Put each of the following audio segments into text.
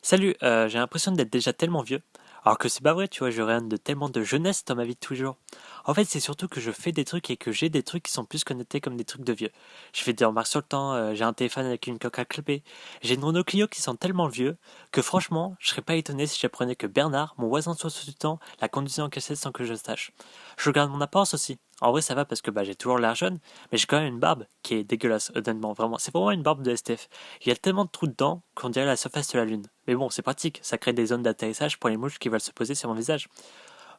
Salut, j'ai l'impression d'être déjà tellement vieux. Alors que c'est pas vrai, tu vois, je rayonne de tellement de jeunesse dans ma vie de tous les jours. En fait, c'est surtout que je fais des trucs et que j'ai des trucs qui sont plus connotés comme des trucs de vieux. Je fais des remarques sur le temps, j'ai un téléphone avec une coque à clipper, j'ai une Renault Clio qui sont tellement vieux que franchement, je serais pas étonné si j'apprenais que Bernard, mon voisin de 68 ans, la conduisait en cassette sans que je le sache. Je regarde mon apparence aussi. En vrai, ça va parce que j'ai toujours l'air jeune, mais j'ai quand même une barbe qui est dégueulasse, honnêtement, vraiment. C'est vraiment une barbe de STF. Il y a tellement de trous dedans qu'on dirait la surface de la Lune. Mais bon, c'est pratique, ça crée des zones d'atterrissage pour les mouches qui veulent se poser sur mon visage.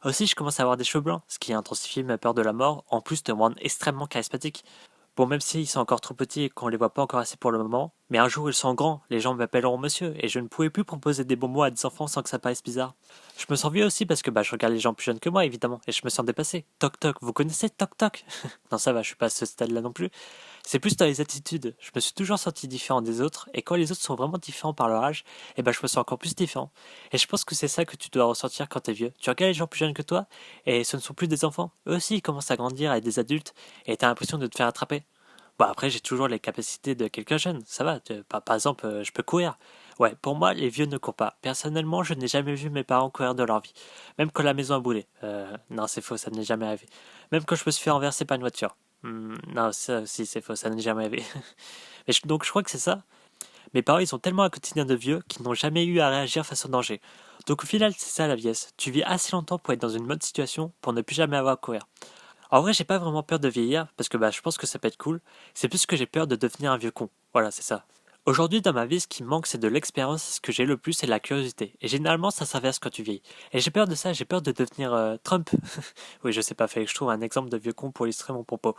Aussi, je commence à avoir des cheveux blancs, ce qui intensifie ma peur de la mort, en plus de me rendre extrêmement charismatique. Bon, même s'ils sont encore trop petits et qu'on les voit pas encore assez pour le moment, mais un jour ils sont grands, les gens m'appelleront monsieur, et je ne pouvais plus proposer des bons mots à des enfants sans que ça paraisse bizarre. Je me sens vieux aussi parce que je regarde les gens plus jeunes que moi, évidemment, et je me sens dépassé. Toc toc, vous connaissez Toc toc? Non, ça va, je suis pas à ce stade-là non plus. C'est plus dans les attitudes. Je me suis toujours senti différent des autres, et quand les autres sont vraiment différents par leur âge, je me sens encore plus différent. Et je pense que c'est ça que tu dois ressentir quand t'es vieux. Tu regardes les gens plus jeunes que toi, et ce ne sont plus des enfants. Eux aussi, ils commencent à grandir, à être des adultes, et t'as l'impression de te faire attraper. Bon, après, j'ai toujours les capacités de quelqu'un jeune, ça va. Par exemple, je peux courir. Ouais, pour moi, les vieux ne courent pas. Personnellement, je n'ai jamais vu mes parents courir de leur vie. Même quand la maison a brûlé. Non, c'est faux, ça n'est jamais arrivé. Même quand je me suis fait renverser par une voiture. Non, ça aussi, c'est faux, ça n'est jamais arrivé. Donc, je crois que c'est ça. Mes parents, ils ont tellement un quotidien de vieux qu'ils n'ont jamais eu à réagir face au danger. Donc, au final, c'est ça la vieillesse. Tu vis assez longtemps pour être dans une bonne situation pour ne plus jamais avoir à courir. En vrai, j'ai pas vraiment peur de vieillir, parce que je pense que ça peut être cool. C'est plus que j'ai peur de devenir un vieux con. Voilà, c'est ça. Aujourd'hui, dans ma vie, ce qui me manque, c'est de l'expérience. Ce que j'ai le plus, c'est la curiosité. Et généralement, ça s'inverse quand tu vieillis. Et j'ai peur de ça, j'ai peur de devenir Trump. Oui, je sais pas, fallait que je trouve un exemple de vieux con pour illustrer mon propos.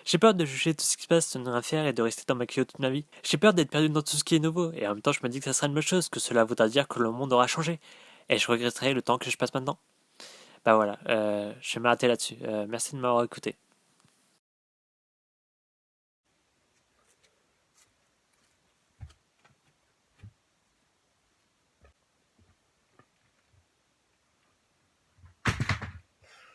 J'ai peur de juger tout ce qui se passe, de ne rien faire et de rester dans ma Clio toute ma vie. J'ai peur d'être perdu dans tout ce qui est nouveau. Et en même temps, je me dis que ça sera une bonne chose, que cela voudra dire que le monde aura changé. Et je regretterai le temps que je passe maintenant. Bah voilà, je vais m'arrêter là-dessus. Merci de m'avoir écouté.